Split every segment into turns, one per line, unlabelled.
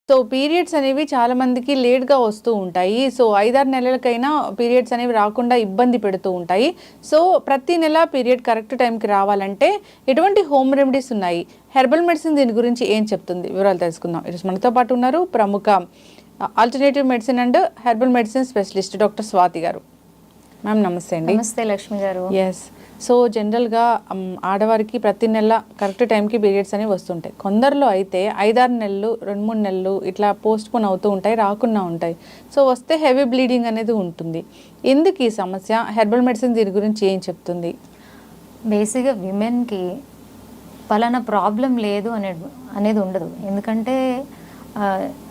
So periods అనేవి చాలా మందికి లేట్గా వస్తూ ఉంటాయి. సో 5-6 నెలలకైనా పీరియడ్స్ అనేవి రాకుండా ఇబ్బంది పెడుతూ ఉంటాయి. సో ప్రతి నెల పీరియడ్ కరెక్ట్ టైంకి రావాలంటే ఎటువంటి హోమ్ రెమెడీస్ ఉన్నాయి, హెర్బల్ మెడిసిన్ దీని గురించి ఏం చెప్తుంది, వివరాలు తెలుసుకుందాం. ఈరోజు మనతో పాటు ఉన్నారు ప్రముఖ alternative medicine and herbal medicine specialist doctor Swathi గారు. మ్యామ్ నమస్తే అండి.
నమస్తే లక్ష్మి గారు.
ఎస్, సో జనరల్గా ఆడవారికి ప్రతి నెల కరెక్ట్ టైంకి పీరియడ్స్ అనేవి వస్తుంటాయి. కొందరిలో అయితే 5-6 నెలలు 2-3 నెలలు ఇట్లా పోస్ట్ పోన్ అవుతూ ఉంటాయి, రాకుండా ఉంటాయి. సో వస్తే హెవీ బ్లీడింగ్ అనేది ఉంటుంది. ఎందుకు ఈ సమస్య, హెర్బల్ మెడిసిన్ దీని గురించి ఏం చెప్తుంది?
బేసిక్గా విమెన్కి పలానా ప్రాబ్లం లేదు అనేది ఉండదు. ఎందుకంటే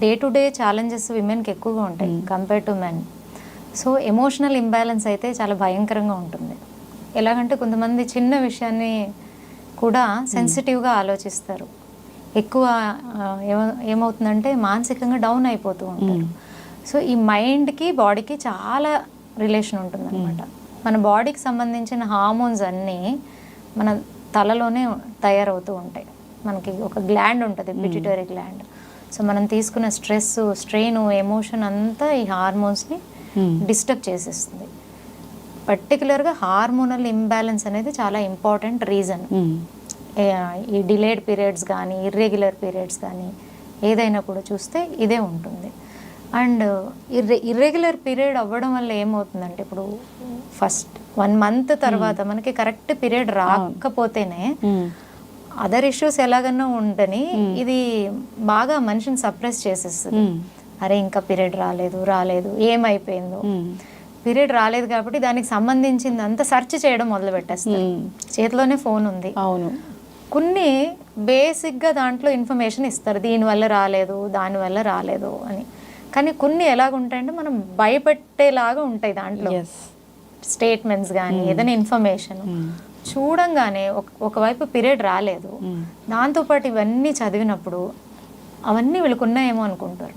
డే టు డే ఛాలెంజెస్ విమెన్కి ఎక్కువగా ఉంటాయి compare to men. So emotional imbalance అయితే చాలా భయంకరంగా ఉంటుంది. ఎలాగంటే కొంతమంది చిన్న విషయాన్ని కూడా సెన్సిటివ్గా ఆలోచిస్తారు. ఎక్కువ ఏమవుతుందంటే మానసికంగా డౌన్ అయిపోతూ ఉంటారు. సో ఈ మైండ్కి బాడీకి చాలా రిలేషన్ ఉంటుంది అనమాట. మన బాడీకి సంబంధించిన హార్మోన్స్ అన్నీ మన తలలోనే తయారవుతూ ఉంటాయి. మనకి ఒక గ్లాండ్ ఉంటుంది, పిట్యూటరీ గ్లాండ్. సో మనం తీసుకున్న స్ట్రెస్, స్ట్రెయిన్, ఎమోషన్ అంతా ఈ హార్మోన్స్ని డిస్టర్బ్ చేసేస్తుంది. పర్టికులర్గా హార్మోనల్ ఇంబ్యాలెన్స్ అనేది చాలా ఇంపార్టెంట్ రీజన్. ఈ డిలేడ్ పీరియడ్స్ కానీ ఇర్రెగ్యులర్ పీరియడ్స్ కానీ ఏదైనా కూడా చూస్తే ఇదే ఉంటుంది. అండ్ ఇర్రెగ్యులర్ పీరియడ్ అవ్వడం వల్ల ఏమవుతుందంటే, ఇప్పుడు ఫస్ట్ 1 మంత్ తర్వాత మనకి కరెక్ట్ పీరియడ్ రాకపోతేనే అదర్ ఇష్యూస్ ఎలాగన్నా ఉండని ఇది బాగా మనిషిని సప్రెస్ చేసేస్తుంది. అరే ఇంకా పీరియడ్ రాలేదు ఏమైపోయిందో. పీరియడ్ రాలేదు కాబట్టి దానికి సంబంధించింది అంతా సెర్చ్ చేయడం మొదలు పెట్టేస్తారు. చేతిలోనే ఫోన్ ఉంది.
అవును,
కొన్ని బేసిక్గా దాంట్లో ఇన్ఫర్మేషన్ ఇస్తారు, దీనివల్ల రాలేదు దానివల్ల రాలేదు అని. కానీ కొన్ని ఎలాగుంటాయంటే మనం భయపెట్టేలాగా ఉంటాయి దాంట్లో స్టేట్మెంట్స్ కానీ ఏదైనా ఇన్ఫర్మేషన్. చూడంగానే ఒకవైపు పీరియడ్ రాలేదు, దాంతోపాటు ఇవన్నీ చదివినప్పుడు అవన్నీ వీళ్ళకు ఉన్నాయేమో అనుకుంటారు.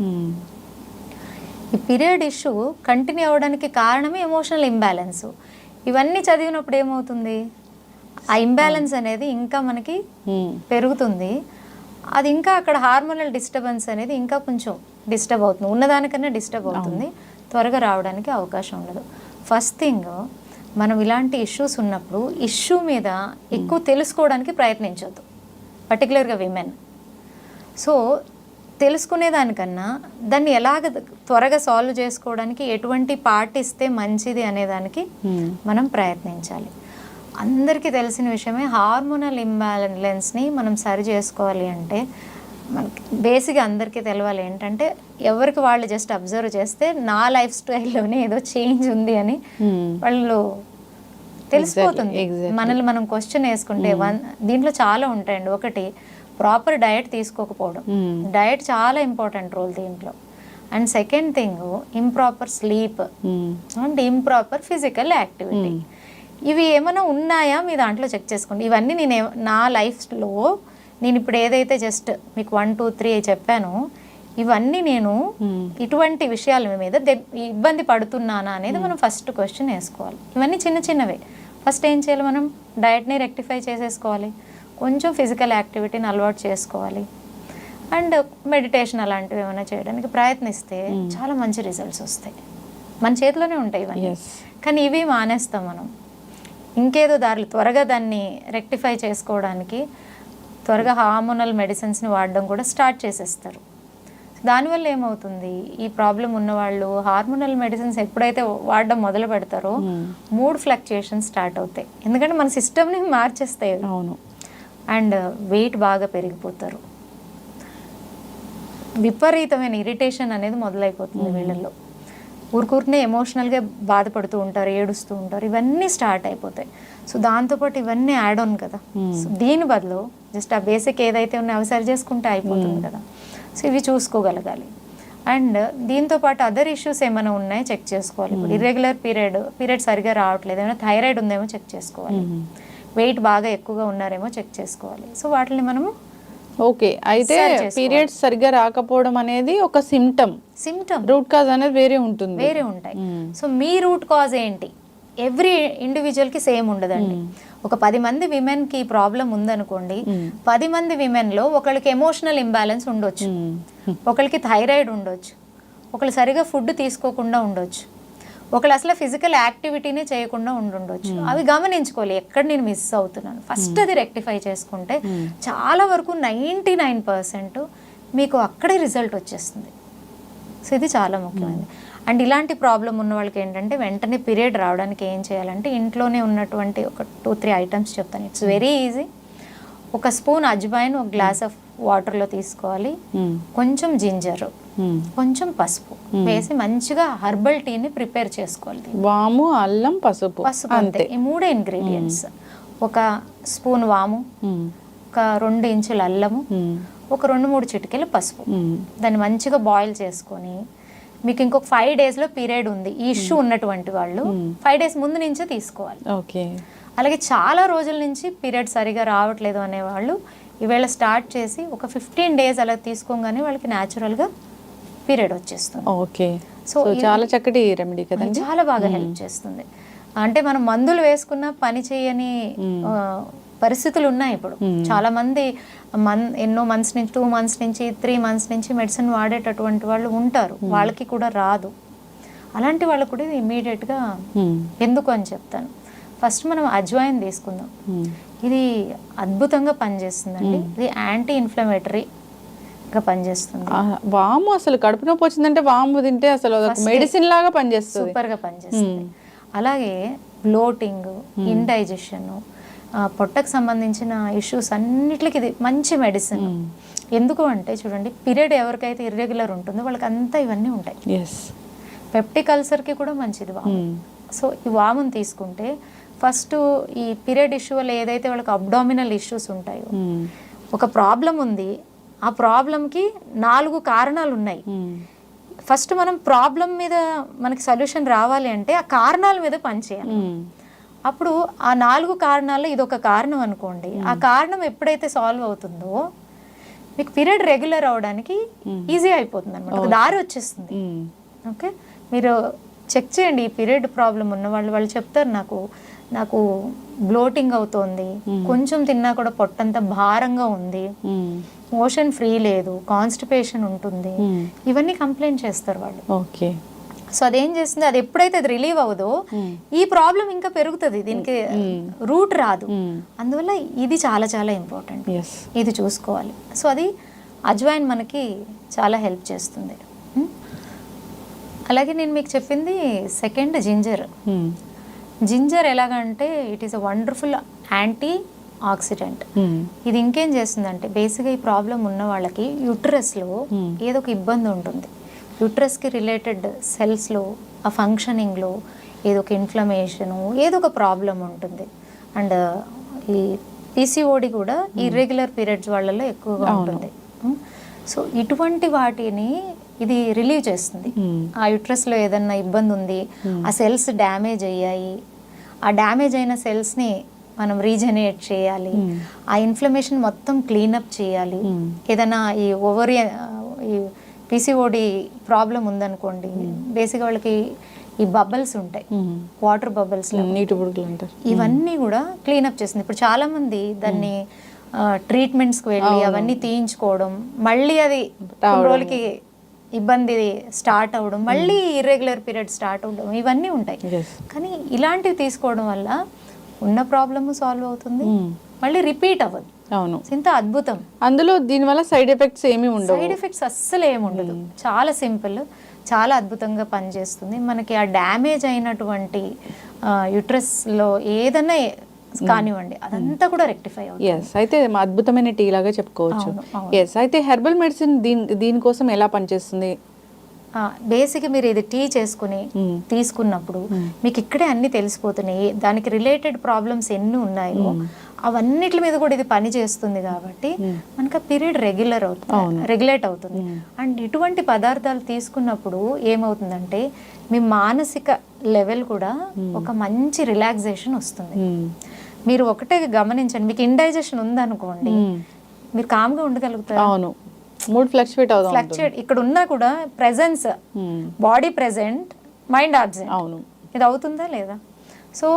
ఈ పీరియడ్ ఇష్యూ కంటిన్యూ అవ్వడానికి కారణమే ఎమోషనల్ ఇంబ్యాలెన్స్. ఇవన్నీ చదివినప్పుడు ఏమవుతుంది, ఆ ఇంబ్యాలెన్స్ అనేది ఇంకా మనకి పెరుగుతుంది. అది ఇంకా అక్కడ హార్మోనల్ డిస్టర్బెన్స్ అనేది ఇంకా కొంచెం డిస్టర్బ్ అవుతుంది, ఉన్నదానికన్నా డిస్టర్బ్ అవుతుంది. త్వరగా రావడానికి అవకాశం ఉండదు. ఫస్ట్ థింగ్, మనం ఇలాంటి ఇష్యూస్ ఉన్నప్పుడు ఇష్యూ మీద ఎక్కువ తెలుసుకోవడానికి ప్రయత్నించొద్దు, పర్టికులర్గా విమెన్. సో తెలుసుకునేదానికన్నా దాన్ని ఎలాగ త్వరగా సాల్వ్ చేసుకోవడానికి ఎటువంటి పాటిస్తే మంచిది అనేదానికి మనం ప్రయత్నించాలి. అందరికీ తెలిసిన విషయమే, హార్మోనల్ ఇంబ్యాలెన్స్ని మనం సరి చేసుకోవాలి అంటే మనకి బేసిక్గా అందరికీ తెలవాలి ఏంటంటే, ఎవరికి వాళ్ళు జస్ట్ అబ్జర్వ్ చేస్తే నా లైఫ్ స్టైల్లోనే ఏదో చేంజ్ ఉంది అని వాళ్ళు తెలిసిపోతుంది. మనల్ని మనం క్వశ్చన్ వేసుకుంటే దీంట్లో చాలా ఉంటాయండి. ఒకటి, ప్రాపర్ డయట్ తీసుకోకపోవడం. డయట్ చాలా ఇంపార్టెంట్ రోల్ దీంట్లో. And second thing, improper sleep and improper physical activity. ఇవి ఏమైనా ఉన్నాయా మీ దాంట్లో చెక్ చేసుకోండి. ఇవన్నీ నా లైఫ్లో నేను ఇప్పుడు ఏదైతే జస్ట్ మీకు 1, 2, 3 చెప్పానో, ఇవన్నీ నేను ఇటువంటి విషయాల మీద ఇబ్బంది పడుతున్నానా అనేది మనం ఫస్ట్ క్వశ్చన్ వేసుకోవాలి. ఇవన్నీ చిన్న చిన్నవే. ఫస్ట్ ఏం చేయాలి, మనం డయట్ని రెక్టిఫై చేసేసుకోవాలి, కొంచెం ఫిజికల్ యాక్టివిటీని అలవాటు చేసుకోవాలి, అండ్ మెడిటేషన్ అలాంటివి ఏమైనా చేయడానికి ప్రయత్నిస్తే చాలా మంచి రిజల్ట్స్ వస్తాయి. మన చేతిలోనే ఉంటాయి ఇవన్నీ. కానీ ఇవి మానేస్తాం మనం. ఇంకేదో దారులు త్వరగా దాన్ని రెక్టిఫై చేసుకోవడానికి త్వరగా హార్మోనల్ మెడిసిన్స్ని వాడడం కూడా స్టార్ట్ చేసేస్తారు. దానివల్ల ఏమవుతుంది, ఈ ప్రాబ్లం ఉన్నవాళ్ళు హార్మోనల్ మెడిసిన్స్ ఎప్పుడైతే వాడడం మొదలు పెడతారో మూడ్ ఫ్లక్చుయేషన్స్ స్టార్ట్ అవుతాయి. ఎందుకంటే మన సిస్టమ్ని మార్చేస్తాయి.
అవును.
అండ్ వెయిట్ బాగా పెరిగిపోతారు, విపరీతమైన ఇరిటేషన్ అనేది మొదలైపోతుంది వీళ్ళల్లో. ఊరికూరినే ఎమోషనల్గా బాధపడుతూ ఉంటారు, ఏడుస్తూ ఉంటారు, ఇవన్నీ స్టార్ట్ అయిపోతాయి. సో దాంతోపాటు ఇవన్నీ యాడ్ ఆన్ కదా. సో దీని బదులు జస్ట్ ఆ బేసిక్ ఏదైతే ఉన్నాయో అవి సరి చేసుకుంటే అయిపోతుంది కదా. సో ఇవి చూసుకోగలగాలి. అండ్ దీంతోపాటు అదర్ ఇష్యూస్ ఏమైనా ఉన్నాయో చెక్ చేసుకోవాలి. ఇప్పుడు ఇర్రెగ్యులర్ పీరియడ్ సరిగా రావట్లేదు, ఏమైనా థైరాయిడ్ ఉందేమో చెక్ చేసుకోవాలి, వెయిట్ బాగా ఎక్కువగా ఉన్నారేమో చెక్ చేసుకోవాలి. సో వాటిని మనము
ఓకే. అయితే పీరియడ్స్ సరిగ్గా రాకపోవడం అనేది ఒక సిమ్టమ్, రూట్ కాజ్ అనేది వేరే ఉంటాయి.
సో మీ రూట్ కాజ్ ఏంటి, ఎవ్రీ ఇండివిజువల్కి సేమ్ ఉండదండి. ఒక 10 మంది విమెన్కి ప్రాబ్లం ఉందనుకోండి, 10 మంది విమెన్లో ఒకళ్ళకి ఎమోషనల్ ఇంబ్యాలెన్స్ ఉండొచ్చు, ఒకళ్ళకి థైరాయిడ్ ఉండొచ్చు, ఒకళ్ళు సరిగా ఫుడ్ తీసుకోకుండా ఉండొచ్చు, ఒకళ్ళు అసలు ఫిజికల్ యాక్టివిటీనే చేయకుండా ఉండొచ్చు. అవి గమనించుకోవాలి, ఎక్కడ నేను మిస్ అవుతున్నాను. ఫస్ట్ అది రెక్టిఫై చేసుకుంటే చాలా వరకు 99% మీకు అక్కడే రిజల్ట్ వచ్చేస్తుంది. సో ఇది చాలా ముఖ్యమైనది. అండ్ ఇలాంటి ప్రాబ్లం ఉన్న వాళ్ళకి ఏంటంటే వెంటనే పీరియడ్ రావడానికి ఏం చేయాలంటే ఇంట్లోనే ఉన్నటువంటి ఒక 2-3 ఐటమ్స్ చెప్తాను. It's very easy. ఒక స్పూన్ అజ్వైన్ ఒక గ్లాస్ ఆఫ్ వాటర్లో తీసుకోవాలి, కొంచెం జింజర్, కొంచెం పసుపు వేసి మంచిగా హర్బల్ టీని ప్రిపేర్ చేసుకోవాలి.
వాము, అల్లం, పసుపు
అంతే, ఈ 3 ఇంగ్రీడియంట్స్. ఒక స్పూన్ వాము, ఒక 2 ఇంచుల అల్లము, ఒక 2-3 చిటికెలు పసుపు. దాన్ని మంచిగా బాయిల్ చేసుకొని మీకు ఇంకొక 5 డేస్లో పీరియడ్ ఉంది ఈ ఇష్యూ ఉన్నటువంటి వాళ్ళు 5 డేస్ ముందు నుంచే తీసుకోవాలి.
ఓకే.
అలాగే చాలా రోజుల నుంచి పీరియడ్ సరిగా రావట్లేదు అనేవాళ్ళు ఈవేళ స్టార్ట్ చేసి ఒక 15 డేస్ అలా తీసుకోగానే వాళ్ళకి న్యాచురల్గా పీరియడ్ వచ్చేస్తుంది.
ఓకే. సో చాలా చక్కటి రెమెడీ కదండి,
చాలా బాగా హెల్ప్ చేస్తుంది. అంటే మనం మందులు వేసుకున్న పని చేయని పరిస్థితులు ఉన్నాయి ఇప్పుడు. చాలా మంది ఎన్నో మంత్స్ నుంచి 2 మంత్స్ నుంచి 3 మంత్స్ నుంచి మెడిసిన్ వాడేటటువంటి వాళ్ళు ఉంటారు, వాళ్ళకి కూడా రాదు. అలాంటి వాళ్ళకు కూడా ఇది ఇమీడియట్గా ఎందుకు అని చెప్తాను. ఫస్ట్ మనం అజ్వైన్ తీసుకుందాం. ఇది అద్భుతంగా పనిచేస్తుందండి. ఇది యాంటీ ఇన్ఫ్లమేటరీగా పనిచేస్తుంది.
వాము అసలు కడుపు నొప్పి వచ్చిందంటే వాము తింటే అసలు మెడిసిన్ లాగా పనిచేస్తుంది,
సూపర్గా పనిచేస్తుంది. అలాగే బ్లోటింగ్, ఇండైజెషన్, పొట్టకు సంబంధించిన ఇష్యూస్ అన్నిటికి ఇది మంచి మెడిసిన్. ఎందుకు అంటే చూడండి, పీరియడ్ ఎవరికైతే ఇర్రెగ్యులర్ ఉంటుందో వాళ్ళకి అంతా ఇవన్నీ ఉంటాయి. పెప్టిక్ అల్సర్కి కూడా మంచిది వాము. సో ఈ వామును తీసుకుంటే ఫస్ట్ ఈ పీరియడ్ ఇష్యూ వల్ల ఏదైతే వాళ్ళకి అబ్డామినల్ ఇష్యూస్ ఉంటాయో, ఒక ప్రాబ్లం ఉంది, ఆ ప్రాబ్లంకి 4 కారణాలు ఉన్నాయి. ఫస్ట్ మనం ప్రాబ్లం మీద మనకి సొల్యూషన్ రావాలి అంటే ఆ కారణాల మీద పనిచేయాలి. అప్పుడు ఆ 4 కారణాల్లో ఇదొక కారణం అనుకోండి, ఆ కారణం ఎప్పుడైతే సాల్వ్ అవుతుందో మీకు పీరియడ్ రెగ్యులర్ అవడానికి ఈజీ అయిపోతుంది అనమాట, ఒక దారి వచ్చేస్తుంది. ఓకే, మీరు చెక్ చేయండి. ఈ పీరియడ్ ప్రాబ్లం ఉన్న వాళ్ళు చెప్తారు, నాకు బ్లోటింగ్ అవుతోంది, కొంచెం తిన్నా కూడా పొట్టంతా భారంగా ఉంది, మోషన్ ఫ్రీ లేదు, కాన్స్టిపేషన్ ఉంటుంది, ఇవన్నీ కంప్లైంట్ చేస్తారు వాళ్ళు.
ఓకే.
సో అదేం చేస్తుంది, అది ఎప్పుడైతే అది రిలీవ్ అవ్వదో ఈ ప్రాబ్లం ఇంకా పెరుగుతుంది, దీనికి రూట్ రాదు. అందువల్ల ఇది చాలా చాలా ఇంపార్టెంట్, ఇది చూసుకోవాలి. సో అది అజ్వైన్ మనకి చాలా హెల్ప్ చేస్తుంది. అలాగే నేను మీకు చెప్పింది సెకండ్ జింజర్. జింజర్ ఎలాగంటే it is a wonderful anti oxidant. ఇది ఇంకేం చేస్తుందంటే బేసిక్గా ఈ ప్రాబ్లం ఉన్న వాళ్ళకి యూట్రస్లో ఏదో ఒక ఇబ్బంది ఉంటుంది, యూట్రస్కి రిలేటెడ్ సెల్స్లో ఆ ఫంక్షనింగ్లో ఏదో ఒక ఇన్ఫ్లమేషను ఏదో ఒక ప్రాబ్లం ఉంటుంది. అండ్ ఈ పీసీఓడి కూడా ఇర్రెగ్యులర్ పీరియడ్స్ వాళ్ళలో ఎక్కువగా ఉంటుంది. సో ఇటువంటి వాటిని ఇది రిలీవ్ చేస్తుంది. ఆ యూట్రస్లో ఏదన్నా ఇబ్బంది ఉంది, ఆ సెల్స్ డ్యామేజ్ అయ్యాయి, ఆ డ్యామేజ్ అయిన సెల్స్ని మనం రీజనరేట్ చేయాలి, ఆ ఇన్ఫ్లమేషన్ మొత్తం క్లీనప్ చేయాలి. ఏదైనా ఈ ఓవరీ ఈ పీసీఓడి ప్రాబ్లం ఉందనుకోండి, బేసిక్గా వాళ్ళకి ఈ బబల్స్ ఉంటాయి, వాటర్ బబల్స్, ఇవన్నీ కూడా క్లీనప్ చేస్తుంది. ఇప్పుడు చాలామంది దాన్ని ట్రీట్మెంట్స్కి వెళ్ళి అవన్నీ తీయించుకోవడం, మళ్ళీ అది కొన్ని రోజులకి ఇబ్బంది స్టార్ట్ అవ్వడం, మళ్ళీ ఇర్రెగ్యులర్ పీరియడ్ స్టార్ట్ అవ్వడం, ఇవన్నీ ఉంటాయి. కానీ ఇలాంటివి తీసుకోవడం వల్ల ఉన్న ప్రాబ్లమ్ సాల్వ్ అవుతుంది, మళ్ళీ రిపీట్ అవ్వదు.
అవును,
ఇంత అద్భుతం.
అందులో దీనివల్ల సైడ్ ఎఫెక్ట్స్ ఏమి ఉండవు.
సైడ్ ఎఫెక్ట్స్ అస్సలు ఏమి ఉండదు, చాలా సింపుల్, చాలా అద్భుతంగా పనిచేస్తుంది. మనకి ఆ డ్యామేజ్ అయినటువంటి యూట్రస్లో ఏదన్నా కానివ్వండి అదంతా కూడా రెక్టిఫై అవుతుంది.
అయితే అద్భుతమైన టీ లాగా చెప్పుకోవచ్చు. అయితే హెర్బల్ మెడిసిన్ దీనికోసం ఎలా పనిచేస్తుంది?
బేసిక్గా మీరు ఇది టీ చేసుకుని తీసుకున్నప్పుడు మీకు ఇక్కడే అన్ని తెలిసిపోతున్నాయి, దానికి రిలేటెడ్ ప్రాబ్లమ్స్ ఎన్ని ఉన్నాయో అవన్నిటి మీద కూడా ఇది పని చేస్తుంది. కాబట్టి మనకు పీరియడ్ రెగ్యులేట్ అవుతుంది. అండ్ ఇటువంటి పదార్థాలు తీసుకున్నప్పుడు ఏమవుతుందంటే మీ మానసిక లెవెల్ కూడా ఒక మంచి రిలాక్సేషన్ వస్తుంది. మీరు ఒకటే గమనించండి, మీకు ఇండైజెషన్ ఉందనుకోండి, మీరు కామ్గా ఉండగలుగుతారు.
అవును, మూడ్ ఫ్లక్చుయేట్
ఇక్కడ ఉన్నా కూడా presence, body present, mind absent.
అవును,
ఇది అవుతుందా లేదా? సో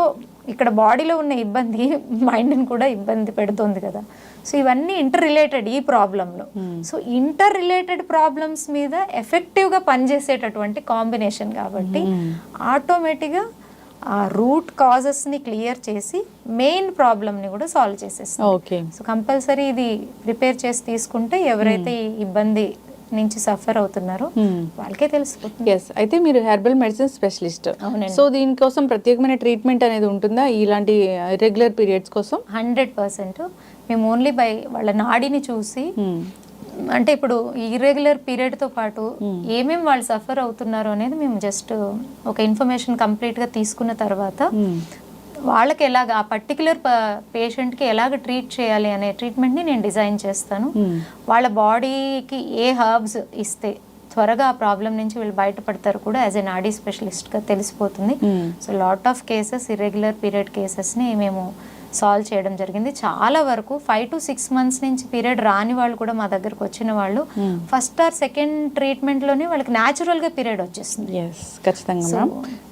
ఇక్కడ బాడీలో ఉన్న ఇబ్బంది మైండ్ని కూడా ఇబ్బంది పెడుతుంది కదా. సో ఇవన్నీ ఇంటర్ రిలేటెడ్ ఈ ప్రాబ్లంలో. సో ఇంటర్ రిలేటెడ్ ప్రాబ్లమ్స్ మీద ఎఫెక్టివ్గా పనిచేసేటటువంటి కాంబినేషన్ కాబట్టి ఆటోమేటిక్గా ఆ రూట్ కాజెస్ని క్లియర్ చేసి మెయిన్ ప్రాబ్లమ్ని కూడా సాల్వ్ చేసేస్తాం.
ఓకే.
సో కంపల్సరీ ఇది ప్రిపేర్ చేసి తీసుకుంటే ఎవరైతే ఈ ఇబ్బంది నుంచి సఫర్ అవుతున్నారో వాళ్ళకే తెలిసిపోతుంది.
ఎస్, అయితే మీరు హెర్బల్ మెడిసిన్ స్పెషలిస్ట్.
అవునండి.
సో దీనికోసం ప్రత్యేకమైన ట్రీట్మెంట్ అనేది ఉంటుందా ఇలాంటి రెగ్యులర్ పీరియడ్స్ కోసం?
100% మేము ఓన్లీ బై వాళ్ళ నాడిని చూసి, అంటే ఇప్పుడు ఇర్రెగ్యులర్ పీరియడ్తో పాటు ఏమేమి వాళ్ళు సఫర్ అవుతున్నారో అనేది మేము జస్ట్ ఒక ఇన్ఫర్మేషన్ కంప్లీట్గా తీసుకున్న తర్వాత వాళ్ళకి ఎలాగ ఆ పర్టికులర్ పేషెంట్కి ఎలాగ ట్రీట్ చేయాలి అనే ట్రీట్మెంట్ని నేను డిజైన్ చేస్తాను. వాళ్ళ బాడీకి ఏ హర్బ్స్ ఇస్తే త్వరగా ఆ ప్రాబ్లం నుంచి వీళ్ళు బయటపడతారు కూడా యాజ్ ఎ నాడీ స్పెషలిస్ట్గా తెలిసిపోతుంది. So lot of cases irregular period కేసెస్ని మేము సాల్వ్ చేయడం జరిగింది. చాలా వరకు 5 to 6 months నుంచి పీరియడ్ రాని వాళ్ళు కూడా మా దగ్గరకు వచ్చిన వాళ్ళు ఫస్ట్ ఆర్ సెకండ్ ట్రీట్మెంట్లోనే వాళ్ళకి న్యాచురల్గా పీరియడ్ వచ్చేస్తుంది.
ఖచ్చితంగా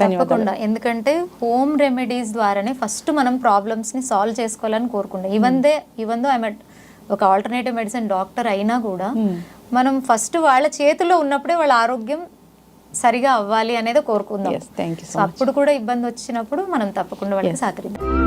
తప్పకుండా, ఎందుకంటే హోమ్ రెమెడీస్ ద్వారానే ఫస్ట్ మనం ప్రాబ్లమ్స్ని సాల్వ్ చేసుకోవాలని కోరుకుంటాం. ఇవందో ఐఎమ్ ఒక ఆల్టర్నేటివ్ మెడిసిన్ డాక్టర్ అయినా కూడా మనం ఫస్ట్ వాళ్ళ చేతిలో ఉన్నప్పుడే వాళ్ళ ఆరోగ్యం సరిగా అవ్వాలి అనేది కోరుకుందాం.
Thank you so
అప్పుడు కూడా ఇబ్బంది వచ్చినప్పుడు మనం తప్పకుండా వాళ్ళకి సహకరిద్దాం.